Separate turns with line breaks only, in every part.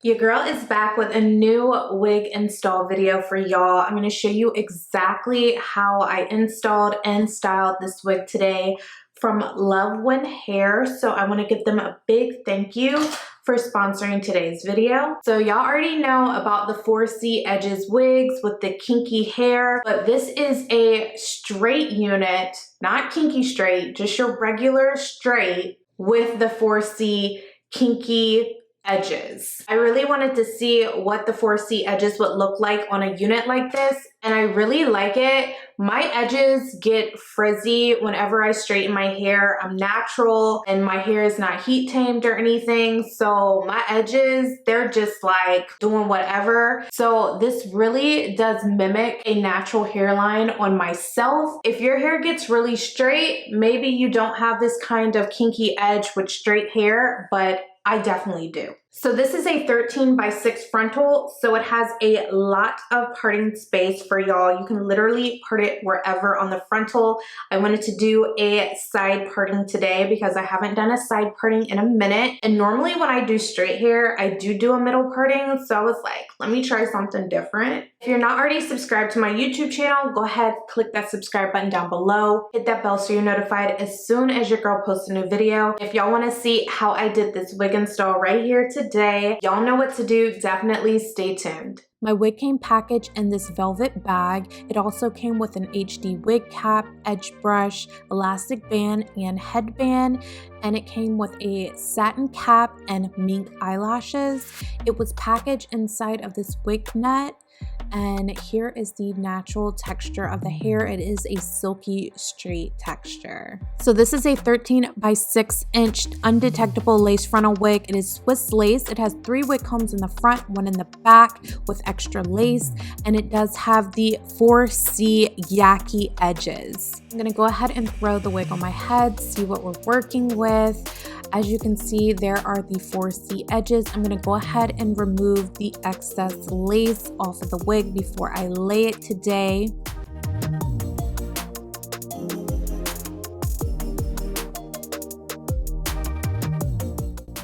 Your girl is back with a new wig install video for y'all. I'm going to show you exactly how I installed and styled this wig today from Luvwin Hair. So I want to give them a big thank you for sponsoring today's video. So y'all already know about the 4C Edges wigs with the kinky hair, but this is a straight unit, not kinky straight, just your regular straight with the 4C kinky edges. I really wanted to see what the 4C edges would look like on a unit like this, and I really like it. My edges get frizzy whenever I straighten my hair. I'm natural and my hair is not heat tamed or anything, so my edges, they're just like doing whatever. So this really does mimic a natural hairline on myself. If your hair gets really straight, maybe you don't have this kind of kinky edge with straight hair, but I definitely do. So this is a 13x6 frontal, so it has a lot of parting space for y'all. You can literally part it wherever on the frontal. I wanted to do a side parting today because I haven't done a side parting in a minute. And normally when I do straight hair, I do a middle parting. So I was like, let me try something different. If you're not already subscribed to my YouTube channel, go ahead, click that subscribe button down below. Hit that bell so you're notified as soon as your girl posts a new video. If y'all want to see how I did this wig install right here today, y'all know what to do. Definitely stay tuned. My wig came packaged in this velvet bag. It also came with an HD wig cap, edge brush, elastic band, and headband. And it came with a satin cap and mink eyelashes. It was packaged inside of this wig net. And here is the natural texture of the hair. It is a silky straight texture. So this is a 13x6 inch undetectable lace frontal wig. It is Swiss lace. It has 3 wig combs in the front, 1 in the back with extra lace, and it does have the 4C Yaki edges. I'm gonna go ahead and throw the wig on my head, see what we're working with. As you can see, there are the 4C edges. I'm gonna go ahead and remove the excess lace off of the wig before I lay it today.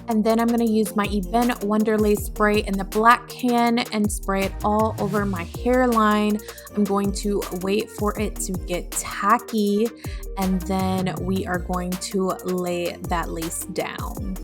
And then I'm gonna use my Even Wonder Lace spray in the black can and spray it all over my hairline. I'm going to wait for it to get tacky, and then we are going to lay that lace down.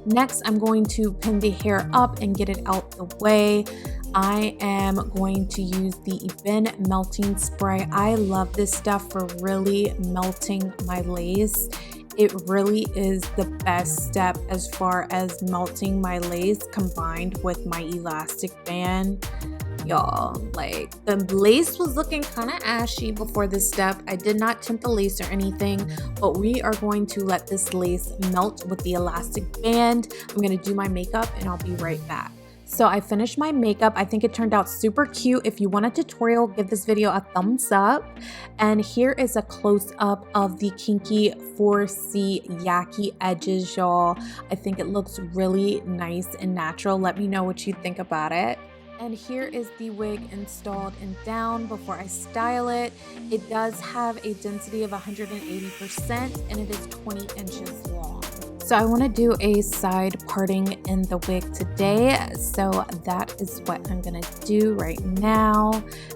Next, I'm going to pin the hair up and get it out the way. I am going to use the Even melting spray. I love this stuff for really melting my lace. It really is the best step as far as melting my lace combined with my elastic band. Y'all, like, the lace was looking kind of ashy before this step. I did not tint the lace or anything, but we are going to let this lace melt with the elastic band. I'm going to do my makeup and I'll be right back. So I finished my makeup. I think it turned out super cute. If you want a tutorial, give this video a thumbs up. And here is a close-up of the kinky 4C Yaki edges, y'all. I think it looks really nice and natural. Let me know what you think about it. And here is the wig installed and down before I style it. It does have a density of 180% and it is 20 inches long. So I want to do a side parting in the wig today. So that is what I'm going to do right now.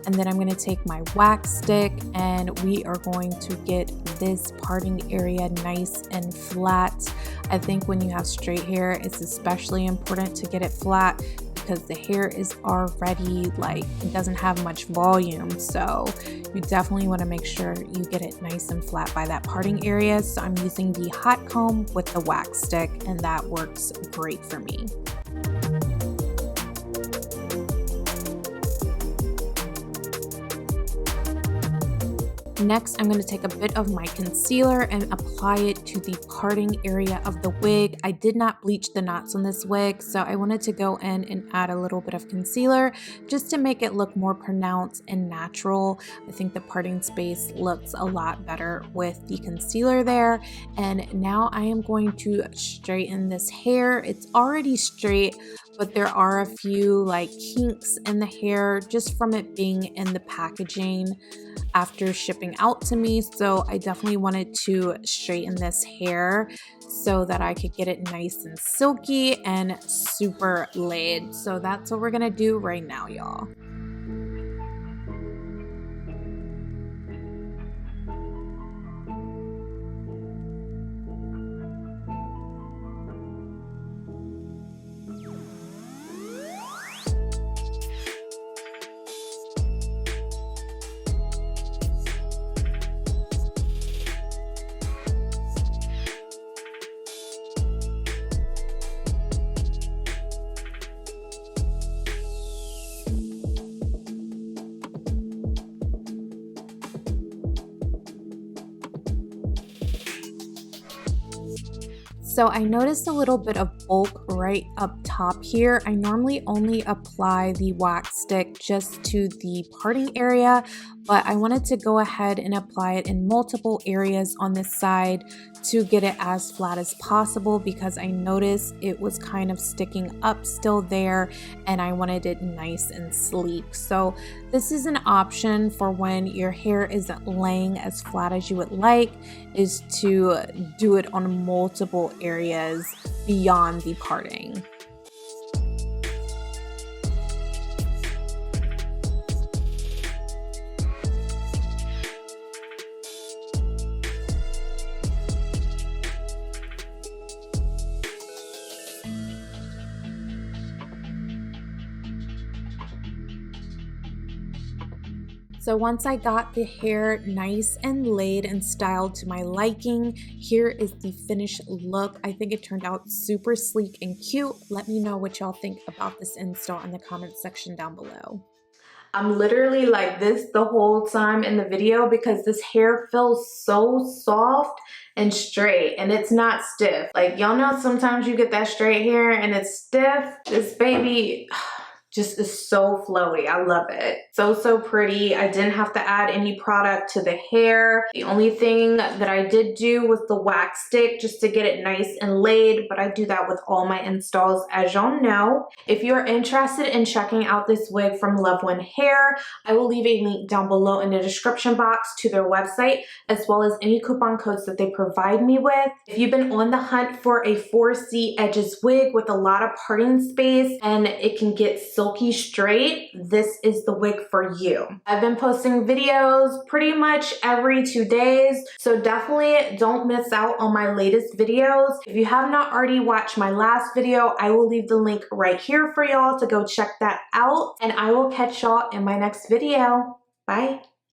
And then I'm going to take my wax stick and we are going to get this parting area nice and flat. I think when you have straight hair, it's especially important to get it flat because the hair is already, like, it doesn't have much volume, so you definitely want to make sure you get it nice and flat by that parting area. So I'm using the hot comb with the wax stick, and that works great for me. Next, I'm going to take a bit of my concealer and apply it to the parting area of the wig. I did not bleach the knots on this wig, so I wanted to go in and add a little bit of concealer just to make it look more pronounced and natural. I think the parting space looks a lot better with the concealer there. And now I am going to straighten this hair. It's already straight, but there are a few like kinks in the hair just from it being in the packaging after shipping out to me. So I definitely wanted to straighten this hair so that I could get it nice and silky and super laid. So that's what we're gonna do right now, y'all. So I noticed a little bit of bulk right up top here. I normally only apply the wax stick just to the parting area, but I wanted to go ahead and apply it in multiple areas on this side to get it as flat as possible because I noticed it was kind of sticking up still there and I wanted it nice and sleek. So this is an option for when your hair isn't laying as flat as you would like, is to do it on multiple areas beyond the parting. So once I got the hair nice and laid and styled to my liking, here is the finished look. I think it turned out super sleek and cute. Let me know what y'all think about this install in the comment section down below. I'm literally like this the whole time in the video because this hair feels so soft and straight and it's not stiff. Like y'all know sometimes you get that straight hair and it's stiff. This baby just is so flowy. I love it. So pretty. I didn't have to add any product to the hair. The only thing that I did do was the wax stick just to get it nice and laid, but I do that with all my installs, as y'all know. If you're interested in checking out this wig from Luvwin Hair, I will leave a link down below in the description box to their website, as well as any coupon codes that they provide me with. If you've been on the hunt for a 4C edges wig with a lot of parting space and it can get silky straight, this is the wig for you. I've been posting videos pretty much every 2 days, so definitely don't miss out on my latest videos. If you have not already watched my last video, I will leave the link right here for y'all to go check that out, and I will catch y'all in my next video. Bye.